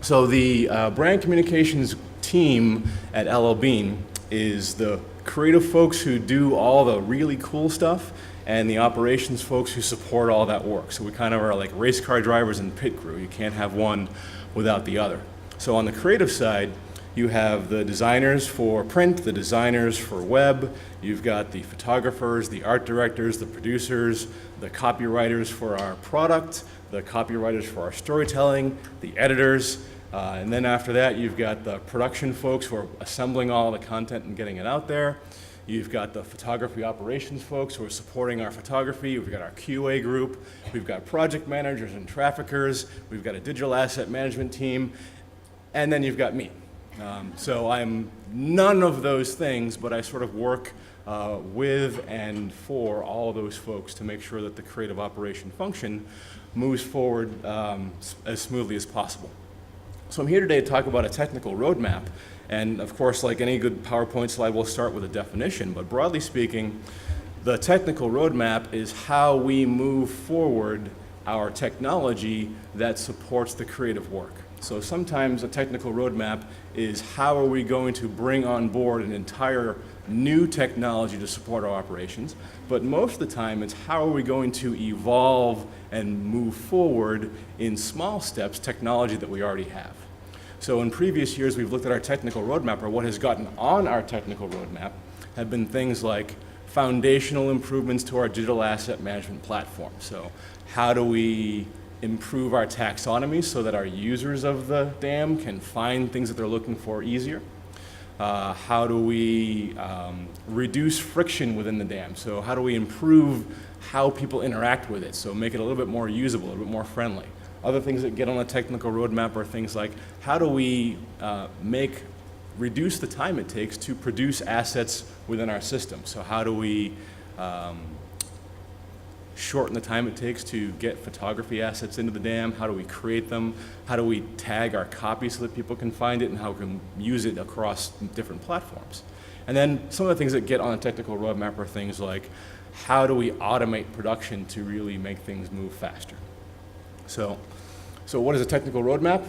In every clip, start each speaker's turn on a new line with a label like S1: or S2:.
S1: So the brand communications team at L.L.Bean is the creative folks who do all the really cool stuff and the operations folks who support all that work. So we kind of are like race car drivers and pit crew. You can't have one without the other. So on the creative side, you have the designers for print, the designers for web, you've got the photographers, the art directors, the producers, the copywriters for our product, the copywriters for our storytelling, the editors, and then after that you've got the production folks who are assembling all the content and getting it out there. You've got the photography operations folks who are supporting our photography. We've got our QA group. We've got project managers and traffickers. We've got a digital asset management team. And then you've got me. So I'm none of those things, but I sort of work with and for all those folks to make sure that the creative operation function moves forward as smoothly as possible. So I'm here today to talk about a technical roadmap. And of course, like any good PowerPoint slide, we'll start with a definition. But broadly speaking, the technical roadmap is how we move forward our technology that supports the creative work. So sometimes a technical roadmap is how are we going to bring on board an entire new technology to support our operations. But most of the time, it's how are we going to evolve and move forward in small steps technology that we already have. So in previous years, we've looked at our technical roadmap, or what has gotten on our technical roadmap have been things like foundational improvements to our digital asset management platform. So how do we improve our taxonomy so that our users of the dam can find things that they're looking for easier? How do we reduce friction within the dam? So how do we improve how people interact with it? So make it a little bit more usable, a little bit more friendly. Other things that get on the technical roadmap are things like how do we reduce the time it takes to produce assets within our system? So how do we shorten the time it takes to get photography assets into the dam? How do we create them? How do we tag our copy so that people can find it, and how we can use it across different platforms? And then some of the things that get on the technical roadmap are things like how do we automate production to really make things move faster? So what is a technical roadmap?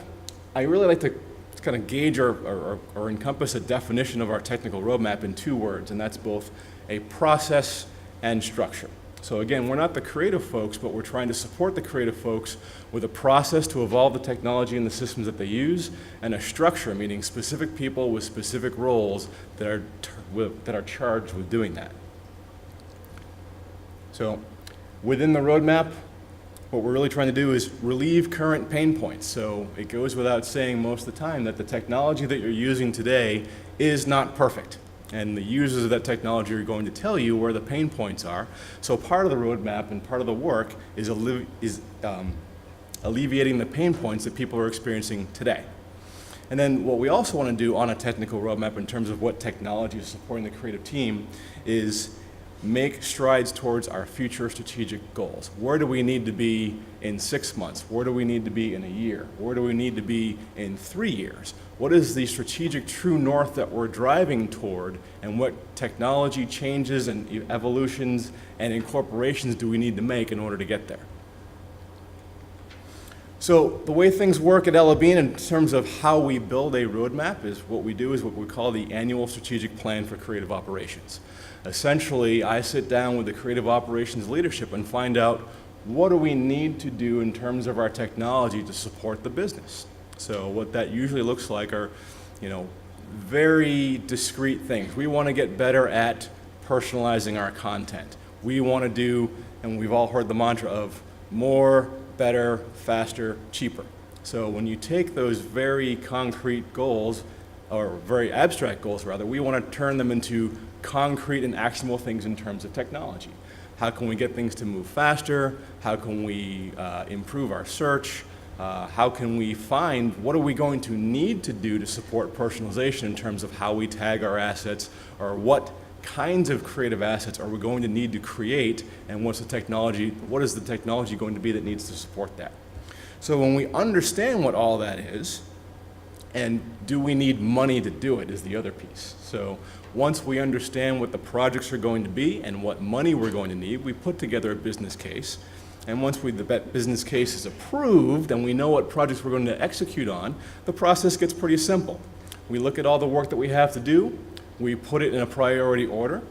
S1: I really like to kind of gauge or encompass a definition of our technical roadmap in two words, and that's both a process and structure. So again, we're not the creative folks, but we're trying to support the creative folks with a process to evolve the technology and the systems that they use, and a structure, meaning specific people with specific roles that are charged with doing that. So within the roadmap, what we're really trying to do is relieve current pain points. So it goes without saying most of the time that the technology that you're using today is not perfect. And the users of that technology are going to tell you where the pain points are. So part of the roadmap and part of the work is alleviating the pain points that people are experiencing today. And then what we also want to do on a technical roadmap in terms of what technology is supporting the creative team is make strides towards our future strategic goals. Where do we need to be in 6 months? Where do we need to be in a year? Where do we need to be in 3 years? What is the strategic true north that we're driving toward, and what technology changes and evolutions and incorporations do we need to make in order to get there? So the way things work at L.L.Bean in terms of how we build a roadmap is what we call the annual strategic plan for creative operations. Essentially, I sit down with the creative operations leadership and find out what do we need to do in terms of our technology to support the business. So what that usually looks like are, very discrete things. We want to get better at personalizing our content. We want to do, and we've all heard the mantra of more, better, faster, cheaper. So when you take those very concrete goals, or very abstract goals rather, we want to turn them into concrete and actionable things in terms of technology. How can we get things to move faster? How can we improve our search? How can we find what are we going to need to do to support personalization in terms of how we tag our assets, or what kinds of creative assets are we going to need to create, and what is the technology going to be that needs to support that? So when we understand what all that is, and do we need money to do it is the other piece. So once we understand what the projects are going to be and what money we're going to need, we put together a business case. And once the business case is approved and we know what projects we're going to execute on, the process gets pretty simple. We look at all the work that we have to do, we put it in a priority order,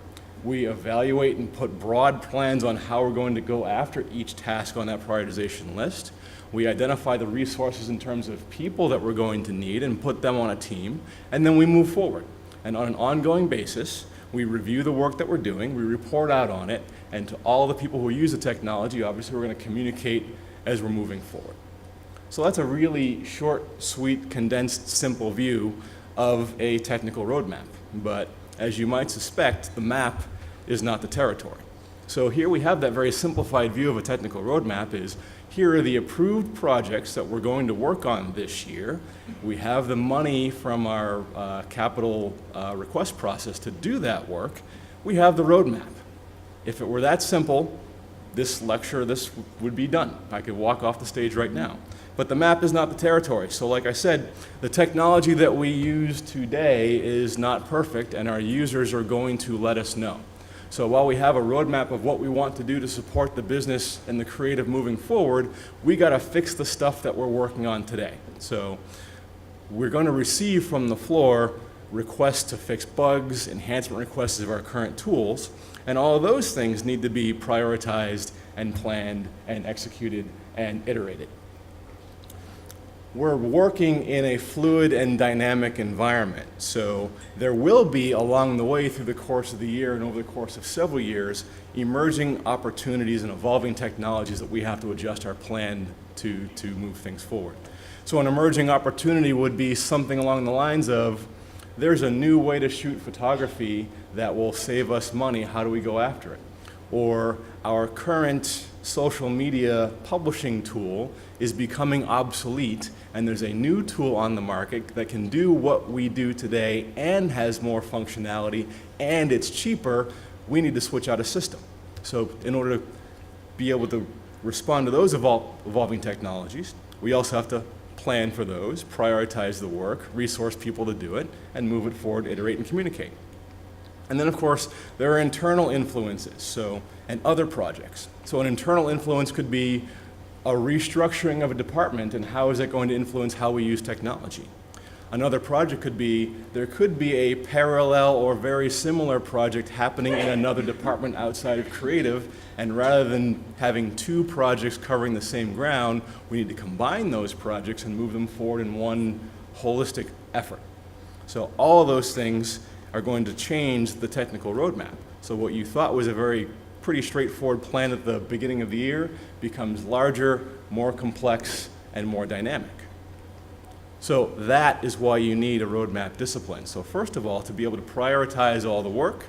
S1: we evaluate and put broad plans on how we're going to go after each task on that prioritization list. We identify the resources in terms of people that we're going to need and put them on a team, and then we move forward. And on an ongoing basis, we review the work that we're doing, we report out on it, and to all the people who use the technology, obviously we're going to communicate as we're moving forward. So that's a really short, sweet, condensed, simple view of a technical roadmap. But as you might suspect, the map is not the territory. So here we have that very simplified view of a technical roadmap is, here are the approved projects that we're going to work on this year. We have the money from our capital request process to do that work. We have the roadmap. If it were that simple, this would be done. I could walk off the stage right now. But the map is not the territory. So like I said, the technology that we use today is not perfect, and our users are going to let us know. So while we have a roadmap of what we want to do to support the business and the creative moving forward, we got to fix the stuff that we're working on today. So we're going to receive from the floor requests to fix bugs, enhancement requests of our current tools, and all of those things need to be prioritized and planned and executed and iterated. We're working in a fluid and dynamic environment, so there will be, along the way through the course of the year and over the course of several years, emerging opportunities and evolving technologies that we have to adjust our plan to move things forward. So an emerging opportunity would be something along the lines of, there's a new way to shoot photography that will save us money, how do we go after it? Or our current social media publishing tool is becoming obsolete, and there's a new tool on the market that can do what we do today and has more functionality and it's cheaper. We need to switch out a system. So in order to be able to respond to those evolving technologies, we also have to plan for those, prioritize the work, resource people to do it, and move it forward, iterate, and communicate. And then, of course, there are internal influences, and other projects. So an internal influence could be a restructuring of a department, and how is that going to influence how we use technology? Another project could be, there could be a parallel or very similar project happening in another department outside of creative, and rather than having two projects covering the same ground, we need to combine those projects and move them forward in one holistic effort. So all of those things are going to change the technical roadmap. So what you thought was a pretty straightforward plan at the beginning of the year becomes larger, more complex, and more dynamic. So that is why you need a roadmap discipline. So first of all, to be able to prioritize all the work,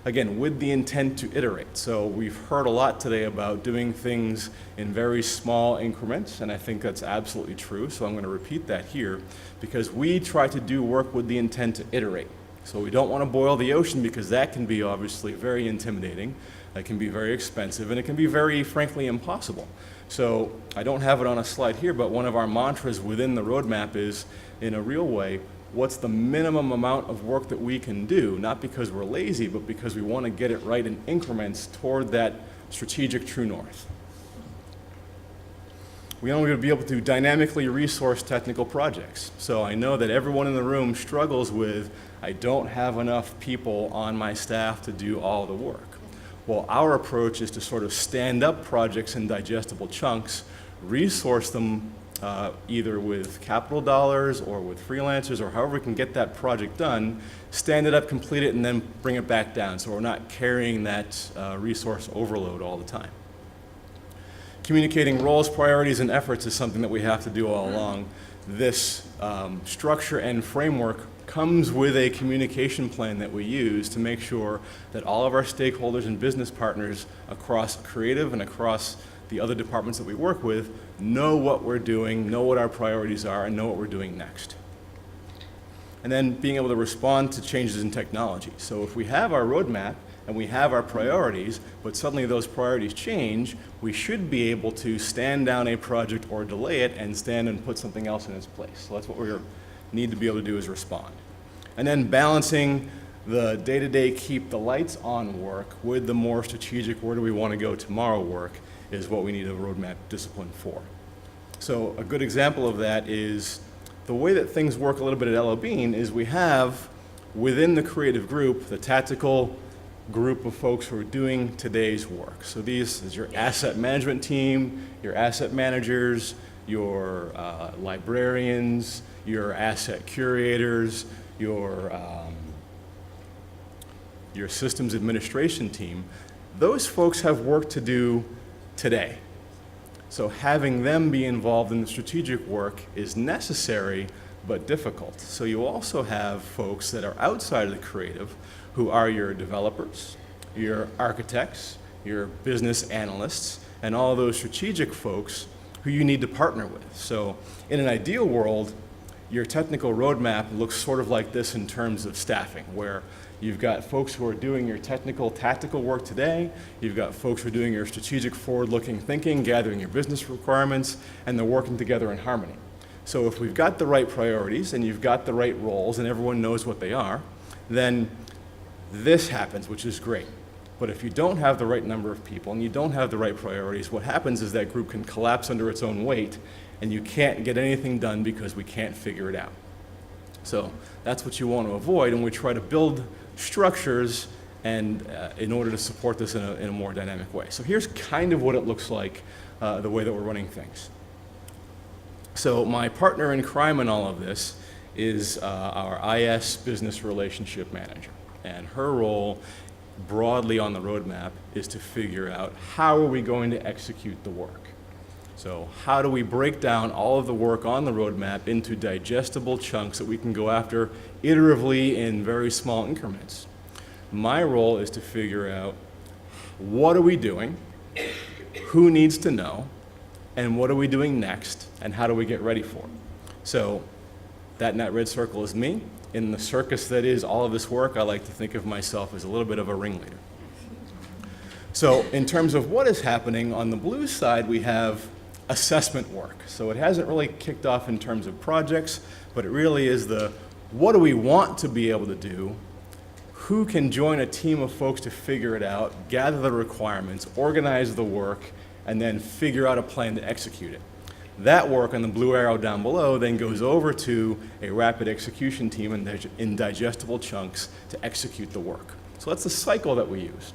S1: again, with the intent to iterate. So we've heard a lot today about doing things in very small increments, and I think that's absolutely true, so I'm going to repeat that here, because we try to do work with the intent to iterate. So we don't want to boil the ocean, because that can be obviously very intimidating, that can be very expensive, and it can be very, frankly, impossible. So I don't have it on a slide here, but one of our mantras within the roadmap is, in a real way, what's the minimum amount of work that we can do, not because we're lazy, but because we want to get it right in increments toward that strategic true north. We only going to be able to dynamically resource technical projects. So I know that everyone in the room struggles with, I don't have enough people on my staff to do all the work. Well, our approach is to sort of stand up projects in digestible chunks, resource them either with capital dollars or with freelancers or however we can get that project done, stand it up, complete it, and then bring it back down so we're not carrying that resource overload all the time. Communicating roles, priorities, and efforts is something that we have to do all along. This structure and framework comes with a communication plan that we use to make sure that all of our stakeholders and business partners across creative and across the other departments that we work with know what we're doing, know what our priorities are, and know what we're doing next. And then being able to respond to changes in technology. So if we have our roadmap and we have our priorities, but suddenly those priorities change, we should be able to stand down a project or delay it and stand and put something else in its place. So that's what we need to be able to do, is respond. And then balancing the day-to-day keep the lights on work with the more strategic where do we want to go tomorrow work is what we need a roadmap discipline for. So a good example of that is the way that things work a little bit at L.L.Bean is we have within the creative group the tactical group of folks who are doing today's work. So these is your asset management team, your asset managers, your librarians, your asset curators, your systems administration team. Those folks have work to do today. So having them be involved in the strategic work is necessary but difficult. So you also have folks that are outside of the creative who are your developers, your architects, your business analysts, and all those strategic folks who you need to partner with. So in an ideal world, your technical roadmap looks sort of like this in terms of staffing, where you've got folks who are doing your technical, tactical work today, you've got folks who are doing your strategic, forward-looking thinking, gathering your business requirements, and they're working together in harmony. So if we've got the right priorities and you've got the right roles and everyone knows what they are, then this happens, which is great. But if you don't have the right number of people and you don't have the right priorities, what happens is that group can collapse under its own weight and you can't get anything done because we can't figure it out. So that's what you want to avoid, and we try to build structures and in order to support this in a more dynamic way. So here's kind of what it looks like, the way that we're running things. So my partner in crime in all of this is our IS business relationship manager. And her role broadly on the roadmap is to figure out how are we going to execute the work. So how do we break down all of the work on the roadmap into digestible chunks that we can go after iteratively in very small increments. My role is to figure out what are we doing, who needs to know, and what are we doing next, and how do we get ready for it. So that in that red circle is me. In the circus that is all of this work, I like to think of myself as a little bit of a ringleader. So in terms of what is happening, on the blue side we have assessment work. So it hasn't really kicked off in terms of projects, but it really is the what do we want to be able to do, who can join a team of folks to figure it out, gather the requirements, organize the work, and then figure out a plan to execute it. That work on the blue arrow down below then goes over to a rapid execution team in digestible chunks to execute the work. So that's the cycle that we use.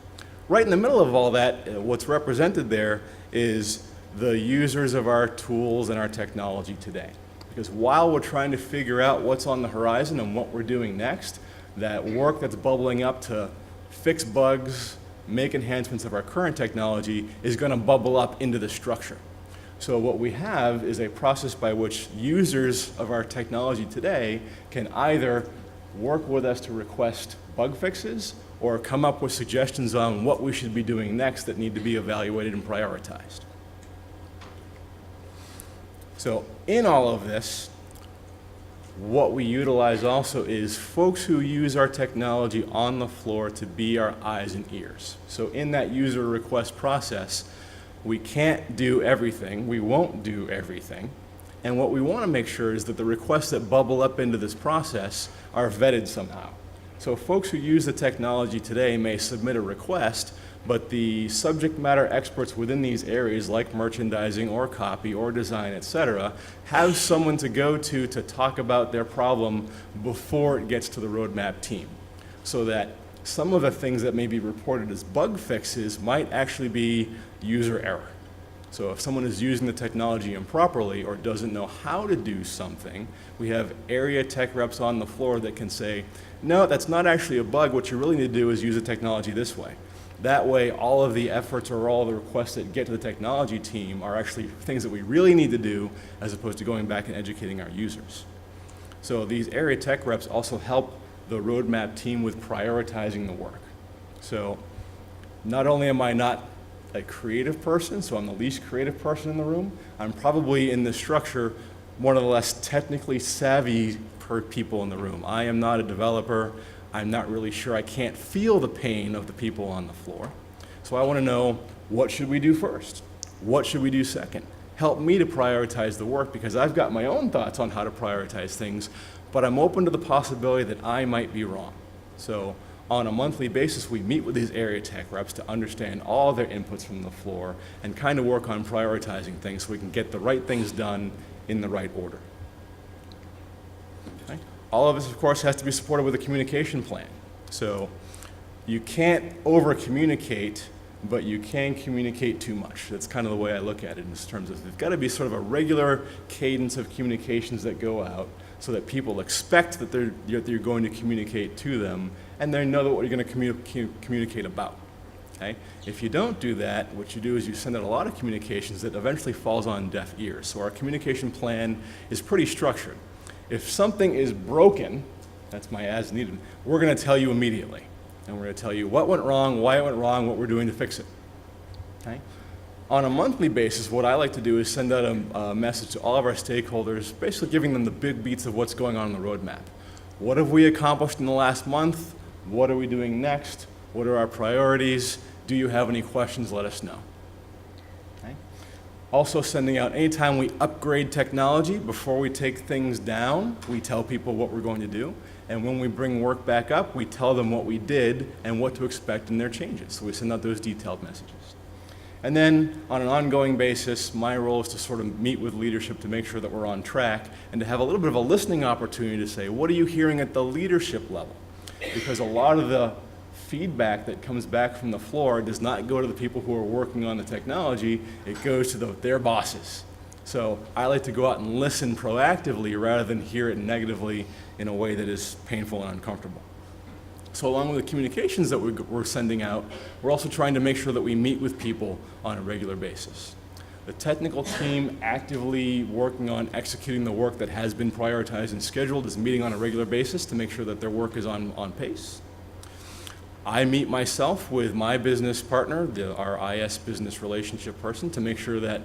S1: Right in the middle of all that, what's represented there is the users of our tools and our technology today. Because while we're trying to figure out what's on the horizon and what we're doing next, that work that's bubbling up to fix bugs, make enhancements of our current technology is going to bubble up into the structure. So what we have is a process by which users of our technology today can either work with us to request bug fixes or come up with suggestions on what we should be doing next that need to be evaluated and prioritized. So in all of this, what we utilize also is folks who use our technology on the floor to be our eyes and ears. So in that user request process, we can't do everything, we won't do everything, and what we want to make sure is that the requests that bubble up into this process are vetted somehow. So folks who use the technology today may submit a request, but the subject matter experts within these areas like merchandising or copy or design, etc., have someone to go to talk about their problem before it gets to the roadmap team. So that some of the things that may be reported as bug fixes might actually be user error. So if someone is using the technology improperly or doesn't know how to do something, we have area tech reps on the floor that can say, no, that's not actually a bug. What you really need to do is use the technology this way. That way, all of the efforts or all the requests that get to the technology team are actually things that we really need to do as opposed to going back and educating our users. So these area tech reps also help the roadmap team with prioritizing the work. So not only am I not a creative person, so I'm the least creative person in the room, I'm probably in this structure one of the less technically savvy people in the room. I am not a developer. I'm not really sure. I can't feel the pain of the people on the floor. So I want to know, what should we do first? What should we do second? Help me to prioritize the work, because I've got my own thoughts on how to prioritize things, but I'm open to the possibility that I might be wrong. So On a monthly basis, we meet with these area tech reps to understand all their inputs from the floor and kind of work on prioritizing things so we can get the right things done in the right order. Okay? All of this, of course, has to be supported with a communication plan. So you can't over-communicate, but you can communicate too much. That's kind of the way I look at it in terms of there's got to be sort of a regular cadence of communications that go out so that people expect that you're going to communicate to them and they know that what you're going to communicate about. Okay? If you don't do that, what you do is you send out a lot of communications that eventually falls on deaf ears. So our communication plan is pretty structured. If something is broken, that's my as needed, we're going to tell you immediately. And we're going to tell you what went wrong, why it went wrong, what we're doing to fix it. Okay? On a monthly basis, what I like to do is send out a message to all of our stakeholders, basically giving them the big beats of what's going on in the roadmap. What have we accomplished in the last month? What are we doing next? What are our priorities? Do you have any questions? Let us know. Okay? Also sending out, anytime we upgrade technology, before we take things down, we tell people what we're going to do. And when we bring work back up, we tell them what we did and what to expect in their changes. So we send out those detailed messages. And then on an ongoing basis, my role is to sort of meet with leadership to make sure that we're on track and to have a little bit of a listening opportunity to say, what are you hearing at the leadership level? Because a lot of the feedback that comes back from the floor does not go to the people who are working on the technology, it goes to their bosses. So I like to go out and listen proactively rather than hear it negatively in a way that is painful and uncomfortable. So along with the communications that we're sending out, we're also trying to make sure that we meet with people on a regular basis. The technical team actively working on executing the work that has been prioritized and scheduled is meeting on a regular basis to make sure that their work is on pace. I meet myself with my business partner, our IS business relationship person, to make sure that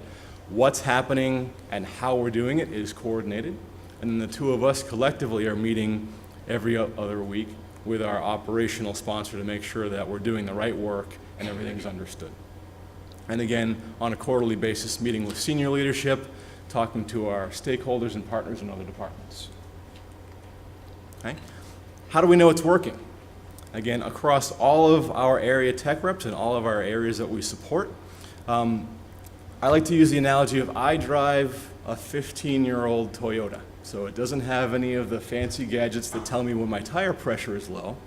S1: what's happening and how we're doing it is coordinated. And then the two of us collectively are meeting every other week with our operational sponsor to make sure that we're doing the right work and everything's understood. And again, on a quarterly basis, meeting with senior leadership, talking to our stakeholders and partners in other departments. Okay? How do we know it's working? Again, across all of our area tech reps and all of our areas that we support, I like to use the analogy of I drive a 15-year-old Toyota. So it doesn't have any of the fancy gadgets that tell me when my tire pressure is low.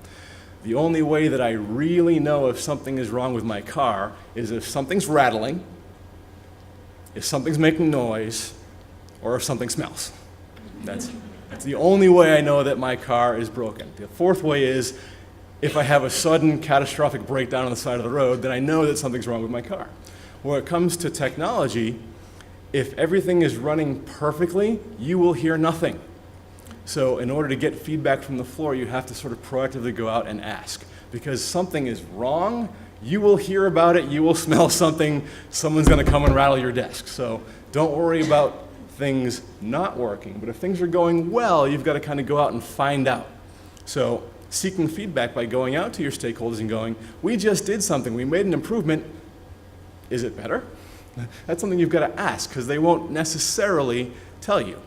S1: The only way that I really know if something is wrong with my car is if something's rattling, if something's making noise, or if something smells. That's the only way I know that my car is broken. The fourth way is if I have a sudden catastrophic breakdown on the side of the road, then I know that something's wrong with my car. When it comes to technology, if everything is running perfectly, you will hear nothing. So in order to get feedback from the floor, you have to sort of proactively go out and ask. Because something is wrong, you will hear about it, you will smell something, someone's going to come and rattle your desk. So don't worry about things not working. But if things are going well, you've got to kind of go out and find out. So seeking feedback by going out to your stakeholders and going, we just did something, we made an improvement, is it better? That's something you've got to ask because they won't necessarily tell you.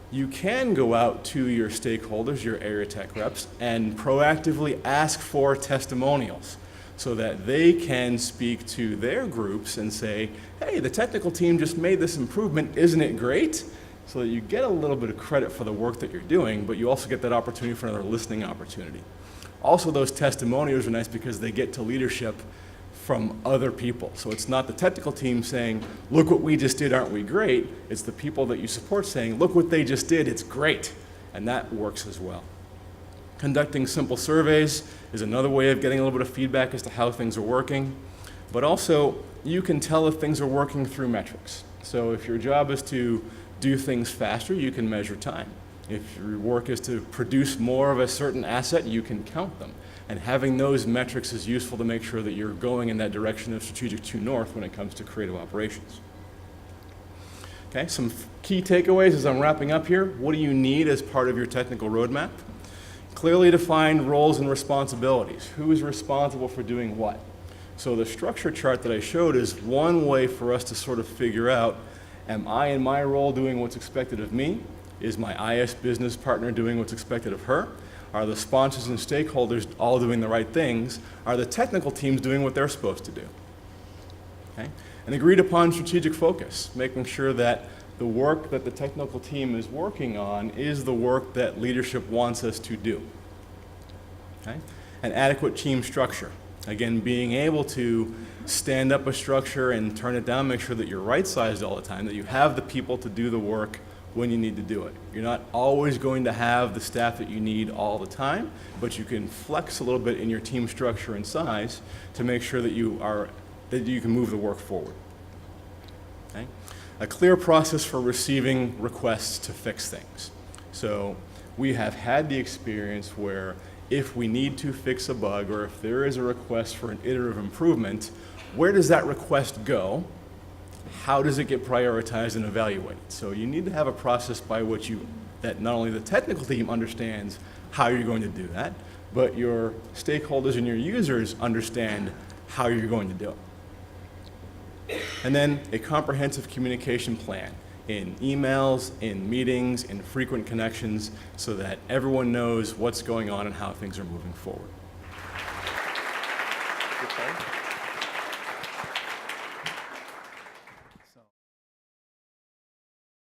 S1: You can go out to your stakeholders, your area tech reps, and proactively ask for testimonials so that they can speak to their groups and say, hey, the technical team just made this improvement, isn't it great? So that you get a little bit of credit for the work that you're doing, but you also get that opportunity for another listening opportunity. Also, those testimonials are nice because they get to leadership from other people. So it's not the technical team saying, look what we just did, aren't we great? It's the people that you support saying, look what they just did, it's great. And that works as well. Conducting simple surveys is another way of getting a little bit of feedback as to how things are working. But also, you can tell if things are working through metrics. So if your job is to do things faster, you can measure time. If your work is to produce more of a certain asset, you can count them. And having those metrics is useful to make sure that you're going in that direction of strategic true north when it comes to creative operations. Okay, some key takeaways as I'm wrapping up here. What do you need as part of your technical roadmap? Clearly defined roles and responsibilities. Who is responsible for doing what? So the structure chart that I showed is one way for us to sort of figure out, am I in my role doing what's expected of me? Is my IS business partner doing what's expected of her? Are the sponsors and stakeholders all doing the right things? Are the technical teams doing what they're supposed to do? Okay? An agreed upon strategic focus, making sure that the work that the technical team is working on is the work that leadership wants us to do. Okay? An adequate team structure. Again, being able to stand up a structure and turn it down, make sure that you're right-sized all the time, that you have the people to do the work when you need to do it. You're not always going to have the staff that you need all the time, but you can flex a little bit in your team structure and size to make sure that you can move the work forward. Okay? A clear process for receiving requests to fix things. So we have had the experience where if we need to fix a bug or if there is a request for an iterative improvement, where does that request go? How does it get prioritized and evaluated? So you need to have a process by which that not only the technical team understands how you're going to do that, but your stakeholders and your users understand how you're going to do it. And then a comprehensive communication plan in emails, in meetings, in frequent connections, so that everyone knows what's going on and how things are moving forward.